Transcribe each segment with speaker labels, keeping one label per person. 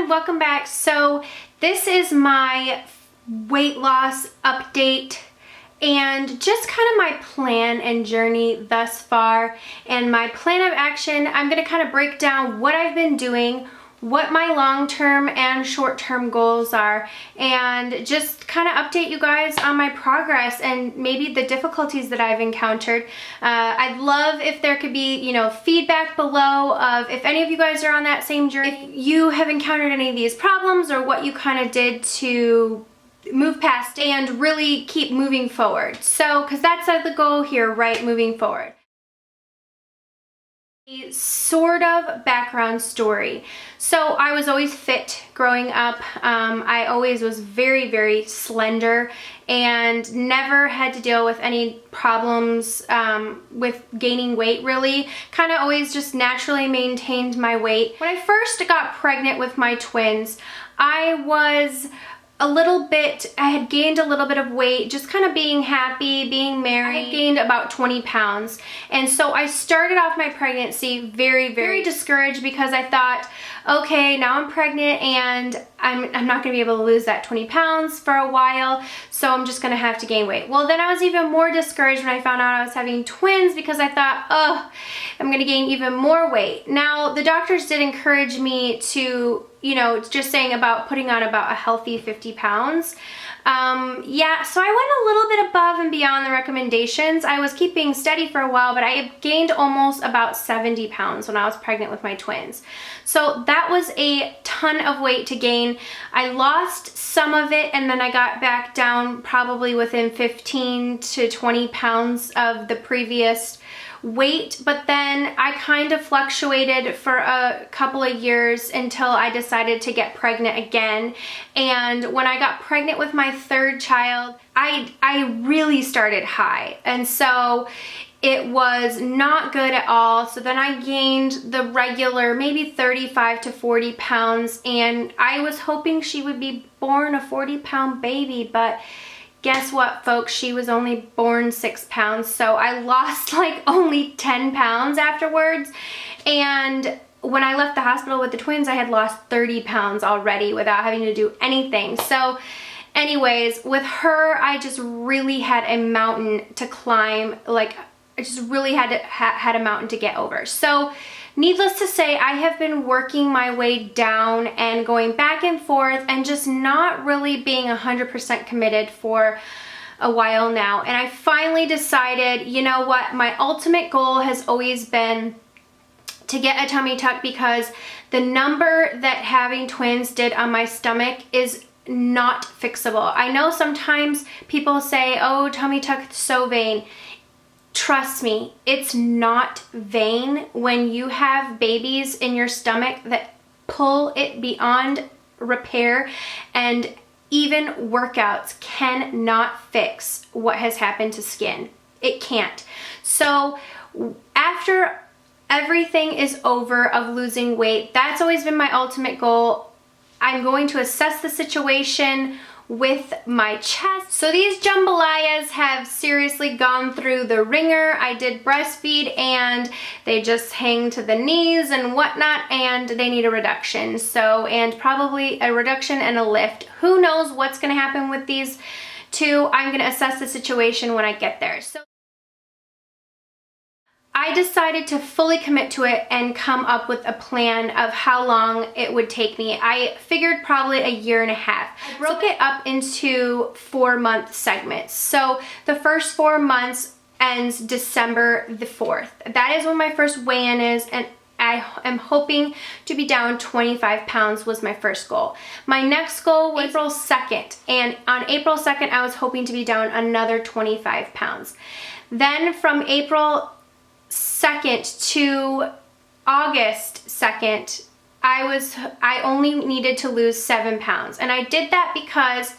Speaker 1: and welcome back. So this is my weight loss update and just kind of my plan and journey thus far and my plan of action. I'm going to kind of break down what I've been doing, what my long-term and short-term goals are, and just kind of update you guys on my progress and maybe the difficulties that I've encountered. I'd love if there could be, you know, feedback below of if any of you guys are on that same journey, if you have encountered any of these problems or what you kind of did to move past and really keep moving forward. So, because that's the goal here, right? Moving forward. A sort of background story. So I was always fit growing up. I always was very, very slender and never had to deal with any problems with gaining weight really. Kind of always just naturally maintained my weight. When I first got pregnant with my twins, I was I had gained a little bit of weight, just kind of being happy, being married. I had gained about 20 pounds. And so I started off my pregnancy very, very discouraged because I thought, okay, now I'm pregnant and I'm not gonna be able to lose that 20 pounds for a while, so I'm just gonna have to gain weight. Well, then I was even more discouraged when I found out I was having twins because I thought, oh, I'm gonna gain even more weight. Now, the doctors did encourage me to, you know, just saying about putting on about a healthy 50 pounds. Yeah, so I went a little bit above and beyond the recommendations. I was keeping steady for a while, but I gained almost about 70 pounds when I was pregnant with my twins. So that was a ton of weight to gain. I lost some of it and then I got back down probably within 15 to 20 pounds of the previous weight, but then I kind of fluctuated for a couple of years until I decided to get pregnant again. And when I got pregnant with my third child, I really started high, and so it was not good at all. So then I gained the regular maybe 35 to 40 pounds, and I was hoping she would be born a 40-pound baby, but guess what, folks? She was only born 6 pounds, so I lost like only 10 pounds afterwards. And when I left the hospital with the twins, I had lost 30 pounds already without having to do anything. So anyways, with her, I just really had a mountain to climb. Like, I just really had a mountain to get over. So needless to say, I have been working my way down and going back and forth and just not really being 100% committed for a while now. And I finally decided, you know what, my ultimate goal has always been to get a tummy tuck because the number that having twins did on my stomach is not fixable. I know sometimes people say, oh, tummy tuck is so vain. Trust me, it's not vain when you have babies in your stomach that pull it beyond repair, and even workouts cannot fix what has happened to skin. It can't. So after everything is over of losing weight, that's always been my ultimate goal. I'm going to assess the situation with my chest. So these jambalayas have seriously gone through the ringer. I did breastfeed and they just hang to the knees and whatnot, and they need a reduction. So, and probably a reduction and a lift. Who knows what's gonna happen with these two? I'm gonna assess the situation when I get there. So I decided to fully commit to it and come up with a plan of how long it would take me. I figured probably a year and a half. I broke it up into 4-month segments. So the first 4 months ends December the 4th. That is when my first weigh-in is, and I am hoping to be down 25 pounds was my first goal. My next goal was April 2nd, and on April 2nd I was hoping to be down another 25 pounds. Then from April 2nd to August 2nd, I only needed to lose 7 pounds. And I did that because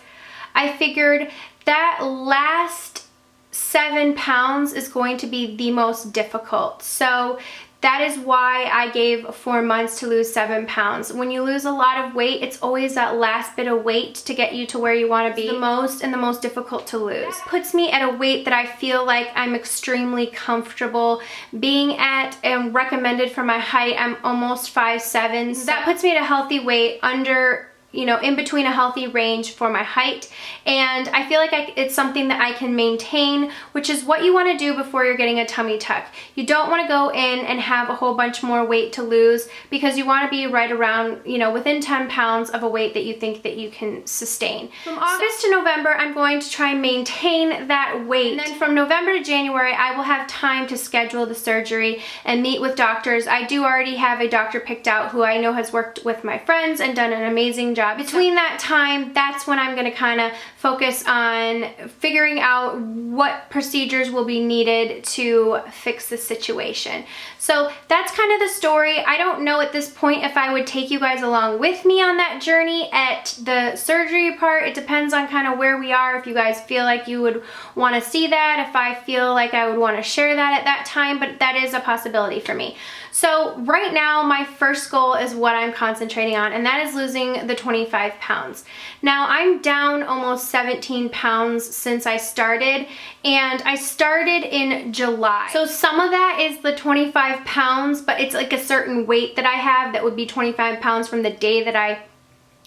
Speaker 1: I figured that last 7 pounds is going to be the most difficult. So that is why I gave 4 months to lose 7 pounds. When you lose a lot of weight, it's always that last bit of weight to get you to where you want to be the most and the most difficult to lose. That puts me at a weight that I feel like I'm extremely comfortable being at and recommended for my height. I'm almost 5'7". So that puts me at a healthy weight under, you know, in between a healthy range for my height, and I feel like it's something that I can maintain, which is what you want to do before you're getting a tummy tuck. You don't want to go in and have a whole bunch more weight to lose, because you want to be right around, you know, within 10 pounds of a weight that you think that you can sustain. From August to November, I'm going to try and maintain that weight, and then from November to January, I will have time to schedule the surgery and meet with doctors. I do already have a doctor picked out who I know has worked with my friends and done an amazing job. Between that time, that's when I'm going to kind of focus on figuring out what procedures will be needed to fix the situation. So that's kind of the story. I don't know at this point if I would take you guys along with me on that journey at the surgery part. It depends on kind of where we are, if you guys feel like you would want to see that, if I feel like I would want to share that at that time, but that is a possibility for me. So right now, my first goal is what I'm concentrating on, and that is losing the 25 pounds. Now, I'm down almost 17 pounds since I started, and I started in July. So some of that is the 25 pounds, but it's like a certain weight that I have that would be 25 pounds from the day that I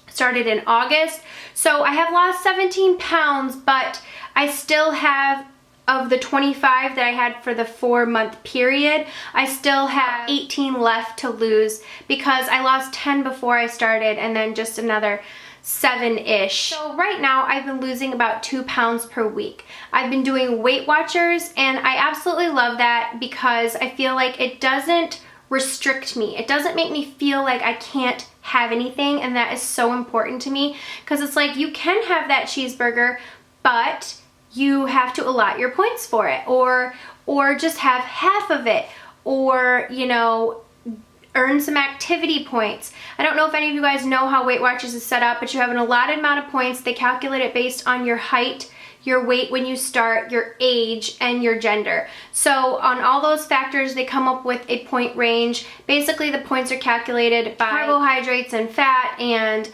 Speaker 1: started in August. So I have lost 17 pounds, but I still have, of the 25 that I had for the 4-month period, I still have 18 left to lose, because I lost 10 before I started and then just another 7-ish. So right now I've been losing about 2 pounds per week. I've been doing Weight Watchers, and I absolutely love that because I feel like it doesn't restrict me. It doesn't make me feel like I can't have anything, and that is so important to me, because it's like, you can have that cheeseburger, but you have to allot your points for it, or just have half of it, or, you know, earn some activity points. I don't know if any of you guys know how Weight Watchers is set up, but you have an allotted amount of points. They calculate it based on your height, your weight when you start, your age, and your gender. So on all those factors, they come up with a point range. Basically, the points are calculated by carbohydrates and fat, and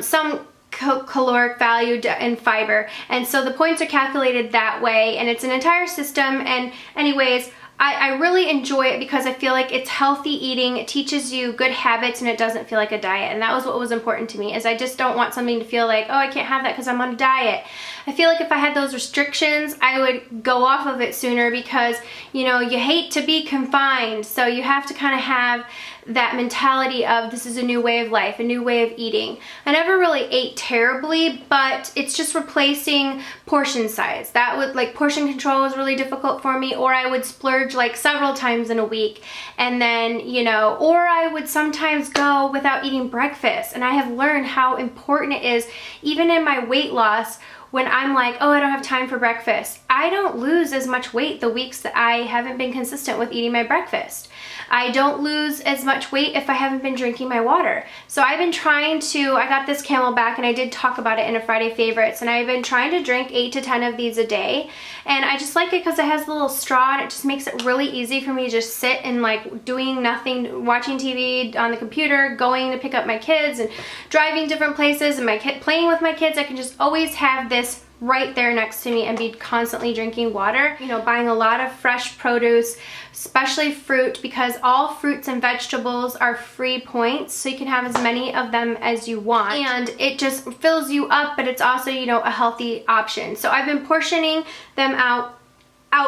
Speaker 1: some caloric value and fiber, and so the points are calculated that way, and it's an entire system. And anyways, I really enjoy it because I feel like it's healthy eating. It teaches you good habits, and it doesn't feel like a diet, and that was what was important to me, is I just don't want something to feel like, oh, I can't have that because I'm on a diet. I feel like if I had those restrictions, I would go off of it sooner, because, you know, you hate to be confined, so you have to kind of have that mentality of, this is a new way of life, a new way of eating. I never really ate terribly, but it's just replacing portion size. That would, like, portion control was really difficult for me, or I would splurge like several times in a week, and then, you know, or I would sometimes go without eating breakfast. And I have learned how important it is, even in my weight loss, when I'm like, oh, I don't have time for breakfast. I don't lose as much weight the weeks that I haven't been consistent with eating my breakfast. I don't lose as much weight if I haven't been drinking my water. So I've been trying to, I got this Camelback, and I did talk about it in a Friday Favorites, and I've been trying to drink 8 to 10 of these a day. And I just like it because it has a little straw, and it just makes it really easy for me to just sit and, like, doing nothing, watching TV on the computer, going to pick up my kids, and driving different places, and playing with my kids. I can just always have this right there next to me and be constantly drinking water. You know, buying a lot of fresh produce, especially fruit, because all fruits and vegetables are free points, so you can have as many of them as you want, and it just fills you up, but it's also, you know, a healthy option. So I've been portioning them out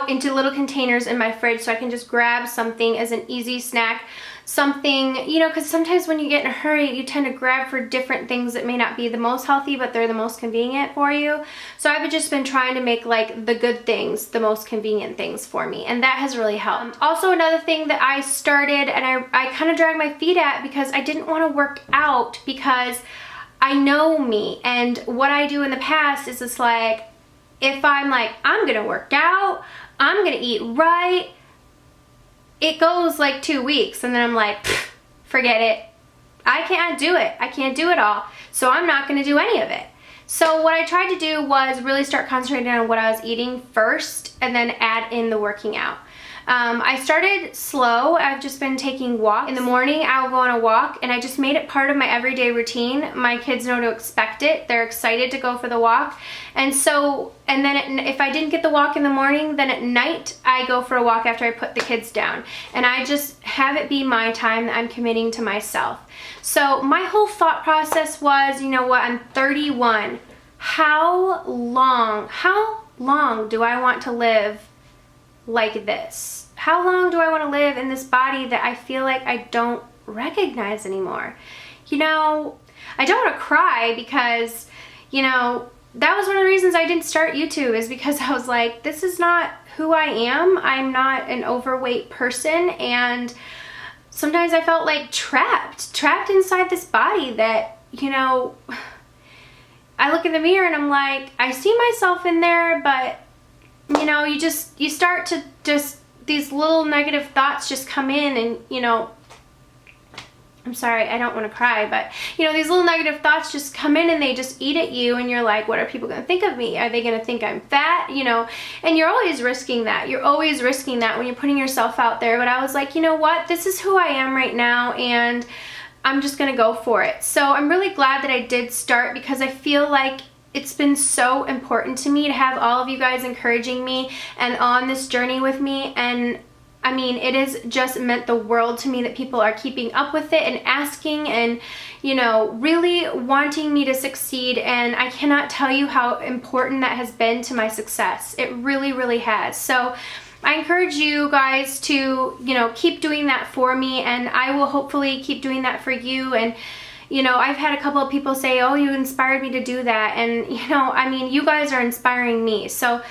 Speaker 1: into little containers in my fridge, so I can just grab something as an easy snack. Something, you know, because sometimes when you get in a hurry, you tend to grab for different things that may not be the most healthy, but they're the most convenient for you. So I've just been trying to make, like, the good things the most convenient things for me, and that has really helped. Also, another thing that I started, and I kind of dragged my feet at, because I didn't want to work out, because I know me, and what I do in the past is just like, if I'm like, I'm gonna work out, I'm gonna eat right, it goes like 2 weeks, and then I'm like, forget it. I can't do it. I can't do it all. So I'm not going to do any of it. So what I tried to do was really start concentrating on what I was eating first, and then add in the working out. I started slow. I've just been taking walks. In the morning, I'll go on a walk, and I just made it part of my everyday routine. My kids know to expect it. They're excited to go for the walk. And then if I didn't get the walk in the morning, then at night, I go for a walk after I put the kids down. And I just have it be my time that I'm committing to myself. So my whole thought process was, you know what, I'm 31. How long do I want to live like this? How long do I want to live in this body that I feel like I don't recognize anymore? You know, I don't want to cry because, you know, that was one of the reasons I didn't start YouTube, is because I was like, this is not who I am. I'm not an overweight person, and sometimes I felt like trapped inside this body that, you know, I look in the mirror and I'm like, I see myself in there, but you know, you start to these little negative thoughts just come in, and you know, I'm sorry, I don't want to cry, but you know, these little negative thoughts just come in and they just eat at you, and you're like, what are people going to think of me? Are they going to think I'm fat? You know, and you're always risking that. You're always risking that when you're putting yourself out there. But I was like, you know what? This is who I am right now, and I'm just going to go for it. So I'm really glad that I did start, because I feel like it's been so important to me to have all of you guys encouraging me and on this journey with me. And I mean, it has just meant the world to me that people are keeping up with it and asking and, you know, really wanting me to succeed. And I cannot tell you how important that has been to my success. It really, really has. So I encourage you guys to, you know, keep doing that for me, and I will hopefully keep doing that for you. And you know, I've had a couple of people say, oh, you inspired me to do that. And, you know, I mean, you guys are inspiring me. So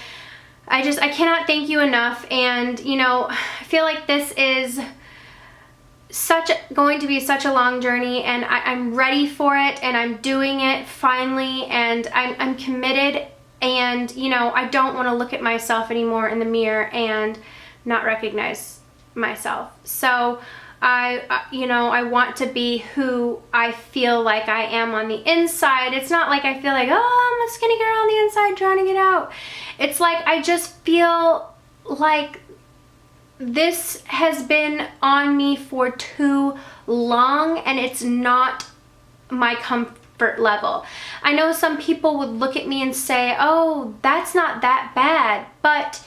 Speaker 1: I cannot thank you enough. And, you know, I feel like this is going to be such a long journey, and I'm ready for it, and I'm doing it finally, and I'm committed. And, you know, I don't want to look at myself anymore in the mirror and not recognize myself. So you know, I want to be who I feel like I am on the inside. It's not like I feel like, oh, I'm a skinny girl on the inside trying to get out. It's like I just feel like this has been on me for too long, and it's not my comfort level. I know some people would look at me and say, oh, that's not that bad, but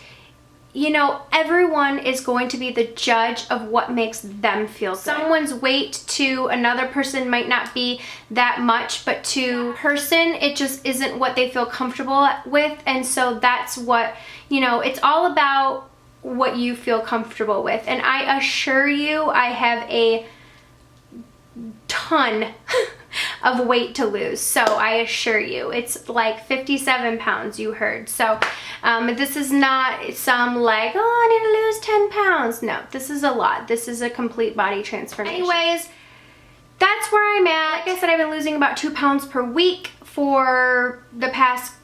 Speaker 1: you know, everyone is going to be the judge of what makes them feel good. Someone's weight to another person might not be that much, but to a person, it just isn't what they feel comfortable with. And so that's what, you know, it's all about what you feel comfortable with. And I assure you, I have a ton of weight to lose. So I assure you, it's like 57 pounds, you heard. So this is not some like, oh, I need to lose 10 pounds. No, this is a lot. This is a complete body transformation. Anyways, that's where I'm at. Like I said, I've been losing about 2 pounds per week for the past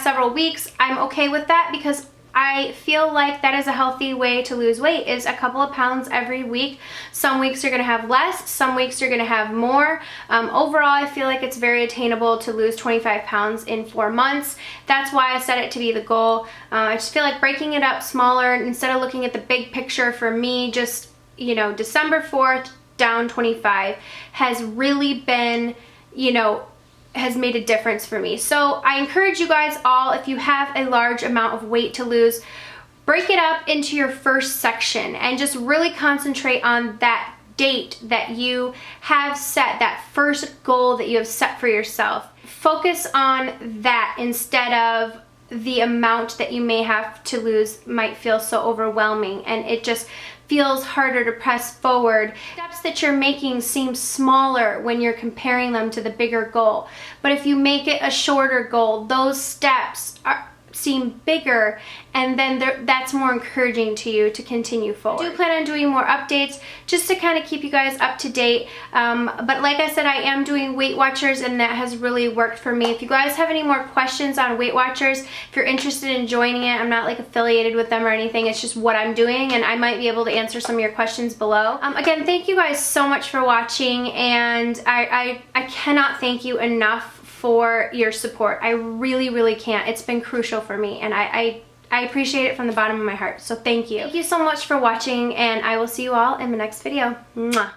Speaker 1: several weeks. I'm okay with that, because I feel like that is a healthy way to lose weight, is a couple of pounds every week. Some weeks you're gonna have less, some weeks you're gonna have more. Overall, I feel like it's very attainable to lose 25 pounds in 4 months. That's why I set it to be the goal. I just feel like breaking it up smaller, instead of looking at the big picture for me, just, you know, December 4th, down 25 has really been, you know, has made a difference for me. So I encourage you guys all, if you have a large amount of weight to lose, break it up into your first section and just really concentrate on that date that you have set, that first goal that you have set for yourself. Focus on that instead of the amount that you may have to lose might feel so overwhelming, and it just feels harder to press forward. Steps that you're making seem smaller when you're comparing them to the bigger goal. But if you make it a shorter goal, those steps seem bigger, and then that's more encouraging to you to continue forward. I do plan on doing more updates just to kind of keep you guys up to date. But like I said, I am doing Weight Watchers, and that has really worked for me. If you guys have any more questions on Weight Watchers, if you're interested in joining it, I'm not like affiliated with them or anything. It's just what I'm doing, and I might be able to answer some of your questions below. Again, thank you guys so much for watching, and I cannot thank you enough for your support. I really, really can't. It's been crucial for me, and I I appreciate it from the bottom of my heart, so thank you. Thank you so much for watching, and I will see you all in the next video. Mwah.